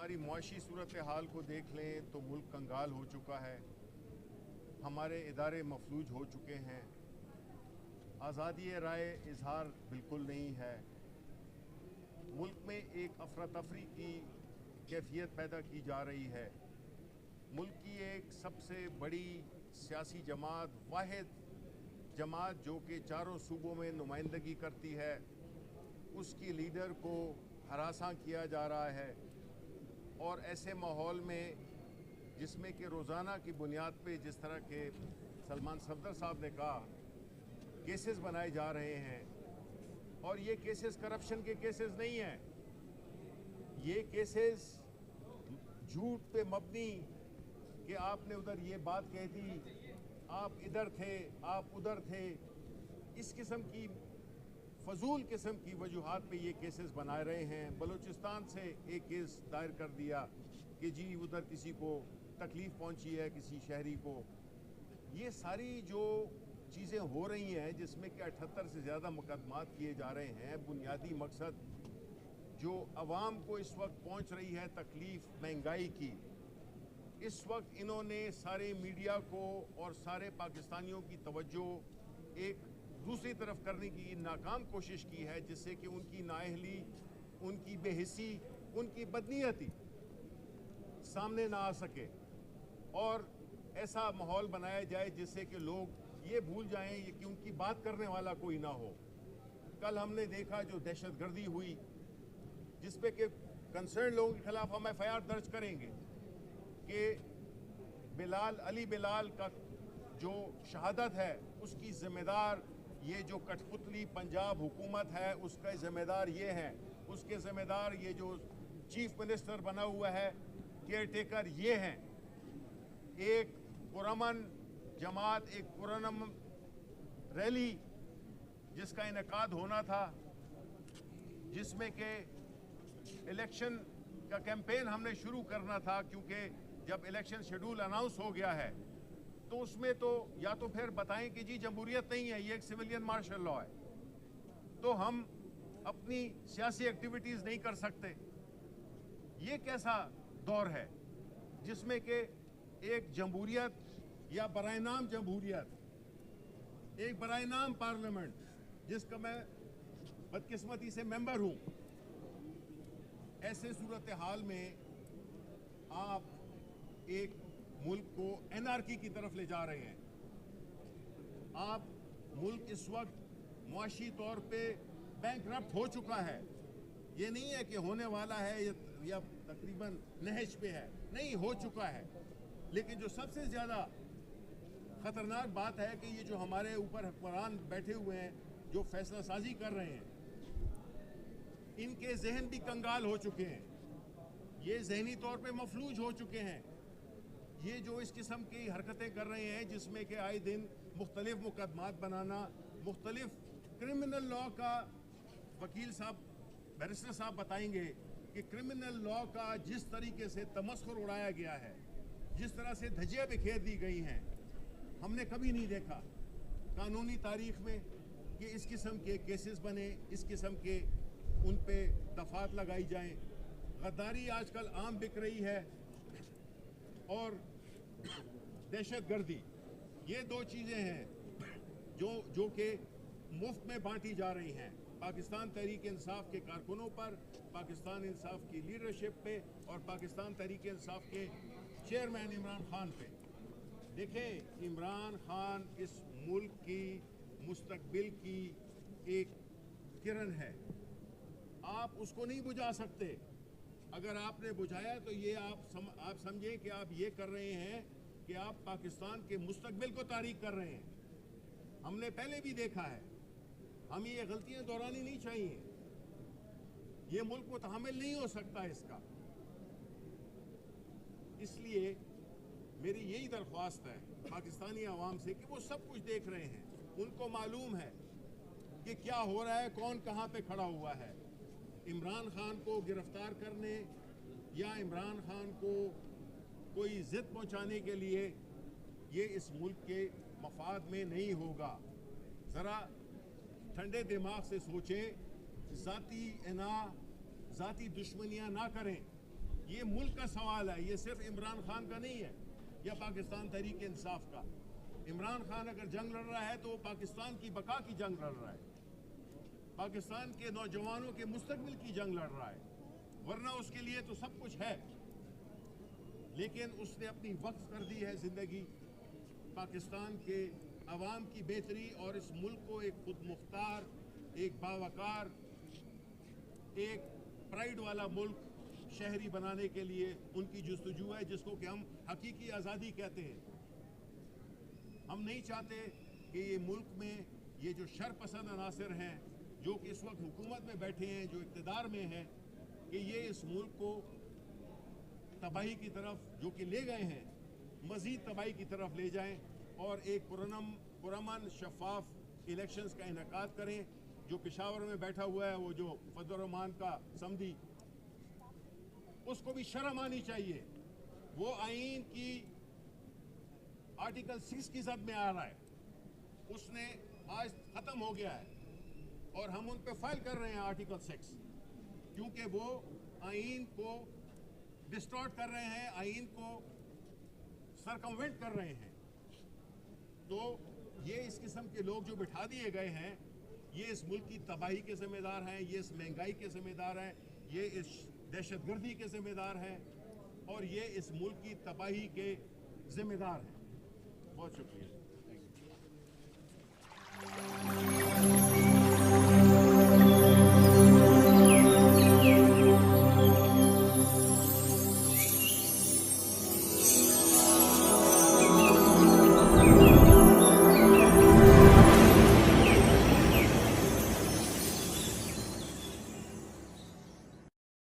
हमारी मुआशी सूरत हाल को देख लें तो मुल्क कंगाल हो चुका है, हमारे इदारे मफलूज हो चुके हैं, आज़ादी राय इजहार बिल्कुल नहीं है, मुल्क में एक अफरा तफरी की कैफियत पैदा की जा रही है। मुल्क की एक सबसे बड़ी सियासी जमात, वाहिद जमात जो कि चारों सूबों में नुमाइंदगी करती है, उसकी लीडर को हरासा किया जा रहा है। और ऐसे माहौल में जिसमें कि रोज़ाना की बुनियाद पे जिस तरह के सलमान सफदर साहब ने कहा केसेस बनाए जा रहे हैं, और ये केसेस करप्शन के केसेस नहीं हैं, ये केसेस झूठ पे मबनी कि आपने उधर ये बात कह दी, आप इधर थे, आप उधर थे, इस किस्म की फजूल किस्म की वजूहात पे ये केसेस बनाए रहे हैं। बलूचिस्तान से एक केस दायर कर दिया कि जी उधर किसी को तकलीफ़ पहुंची है, किसी शहरी को। ये सारी जो चीज़ें हो रही हैं जिसमें कि 78 से ज़्यादा मुकदमात किए जा रहे हैं, बुनियादी मकसद जो आवाम को इस वक्त पहुंच रही है तकलीफ़ महंगाई की, इस वक्त इन्होंने सारे मीडिया को और सारे पाकिस्तानियों की तवज्जो एक दूसरी तरफ करने की नाकाम कोशिश की है, जिससे कि उनकी नाअहली, उनकी बेहिसी, उनकी बदनीयती सामने ना आ सके और ऐसा माहौल बनाया जाए जिससे कि लोग ये भूल जाएं कि उनकी बात करने वाला कोई ना हो। कल हमने देखा जो दहशतगर्दी हुई जिस पे कि कंसर्न लोगों के खिलाफ हम FIR दर्ज करेंगे कि अली बिलाल का जो शहादत है उसकी ज़िम्मेदार ये जो कठपुतली पंजाब हुकूमत है उसका ज़िम्मेदार ये है, उसके ज़िम्मेदार ये जो चीफ मिनिस्टर बना हुआ है, केयर टेकर ये हैं। एक पुरअमन जमात, एक पुरअमन रैली जिसका इनेकाद होना था, जिसमें के इलेक्शन का कैंपेन हमने शुरू करना था, क्योंकि जब इलेक्शन शेड्यूल अनाउंस हो गया है तो उसमें तो या तो फिर बताएं कि जी जमहूरियत नहीं है, ये एक सिविलियन मार्शल लॉ है, तो हम अपनी सियासी एक्टिविटीज़ नहीं कर सकते। ये कैसा दौर है जिसमें कि एक जमहूरियत या बराए नाम जमहूरियत, एक बराए नाम पार्लियामेंट जिसका मैं बदकिस्मती से मेंबर हूँ, ऐसे सूरत हाल में आप एक मुल्क को एनआरकी की तरफ ले जा रहे हैं। आप मुल्क इस वक्त मुआशी तौर पे बैंकरप्ट हो चुका है, ये नहीं है कि होने वाला है या तकरीबन नहज पे है, नहीं, हो चुका है। लेकिन जो सबसे ज़्यादा ख़तरनाक बात है कि ये जो हमारे ऊपर हुक्मरान बैठे हुए हैं जो फैसला साजी कर रहे हैं, इनके जहन भी कंगाल हो चुके हैं, ये जहनी तौर पे मफलूज हो चुके हैं। ये जो इस किस्म की हरकतें कर रहे हैं जिसमें कि आए दिन मुख्तलिफ मुकदमात बनाना, मुख्तलिफ क्रिमिनल लॉ का, वकील साहब, बैरिस्टर साहब बताएंगे कि क्रिमिनल लॉ का जिस तरीके से तमस्खुर उड़ाया गया है, जिस तरह से धज्जियाँ बिखेर दी गई हैं, हमने कभी नहीं देखा कानूनी तारीख में कि इस किस्म के केसेस बने, इस किस्म के उन पे दफात लगाई जाएं। गद्दारी आजकल आम बिक रही है और दहशतगर्दी, ये दो चीज़ें हैं जो कि मुफ्त में बांटी जा रही हैं पाकिस्तान तहरीक इंसाफ के कारकुनों पर, पाकिस्तान इंसाफ की लीडरशिप पे और पाकिस्तान तहरीक इंसाफ के चेयरमैन इमरान खान पे। देखें, इमरान खान इस मुल्क की मुस्तकबिल की एक किरण है, आप उसको नहीं बुझा सकते। अगर आपने बुझाया तो ये आप समझें कि आप ये कर रहे हैं कि आप पाकिस्तान के मुस्तकबिल को तारीख कर रहे हैं। हमने पहले भी देखा है, हमें ये गलतियां दोहरानी नहीं चाहिए, ये मुल्क मुतहम्मिल नहीं हो सकता इसका। इसलिए मेरी यही दरख्वास्त है पाकिस्तानी अवाम से कि वो सब कुछ देख रहे हैं, उनको मालूम है कि क्या हो रहा है, कौन कहाँ पे खड़ा हुआ है। इमरान खान को गिरफ्तार करने या इमरान खान को कोई ज़िद पहुंचाने के लिए ये इस मुल्क के मफाद में नहीं होगा। ज़रा ठंडे दिमाग से सोचें, ज़ाती दुश्मनियां ना करें। یہ ملک کا سوال ہے, یہ صرف عمران خان کا نہیں ہے یا پاکستان تحریک انصاف کا. عمران خان اگر جنگ لڑ رہا ہے تو وہ پاکستان کی بقا کی جنگ لڑ رہا ہے, پاکستان کے نوجوانوں کے مستقبل کی جنگ لڑ رہا ہے, ورنہ اس کے لیے تو سب کچھ ہے, لیکن اس نے اپنی وقف کر دی ہے زندگی پاکستان کے عوام کی بہتری اور اس ملک کو ایک خود مختار, ایک باوقار, ایک پرائیڈ والا ملک شہری بنانے کے لیے ان کی جستجو ہے, جس کو کہ ہم حقیقی آزادی کہتے ہیں. ہم نہیں چاہتے کہ یہ ملک میں یہ جو شر پسند عناصر ہیں جو کہ اس وقت حکومت میں بیٹھے ہیں, جو اقتدار میں ہیں, کہ یہ اس ملک کو تباہی کی طرف جو کہ لے گئے ہیں مزید تباہی کی طرف لے جائیں اور ایک پرامن شفاف الیکشنز کا انعقاد کریں. جو پشاور میں بیٹھا ہوا ہے وہ جو فضل الرحمان کا سمدھی, اس کو بھی شرم آنی چاہیے. وہ آئین کی آرٹیکل 6 کی زد میں آ رہا ہے, اس نے آج ختم ہو گیا ہے اور ہم ان پہ فائل کر رہے ہیں آرٹیکل 6, کیونکہ وہ آئین کو ڈسٹارٹ کر رہے ہیں, آئین کو سرکموینٹ کر رہے ہیں. تو یہ اس قسم کے لوگ جو بٹھا دیے گئے ہیں یہ اس ملک کی تباہی کے ذمہ دار ہیں, یہ اس مہنگائی کے ذمہ دار ہیں, یہ اس دہشت گردی کے ذمہ دار ہیں اور یہ اس ملک کی تباہی کے ذمہ دار ہیں. بہت شکریہ.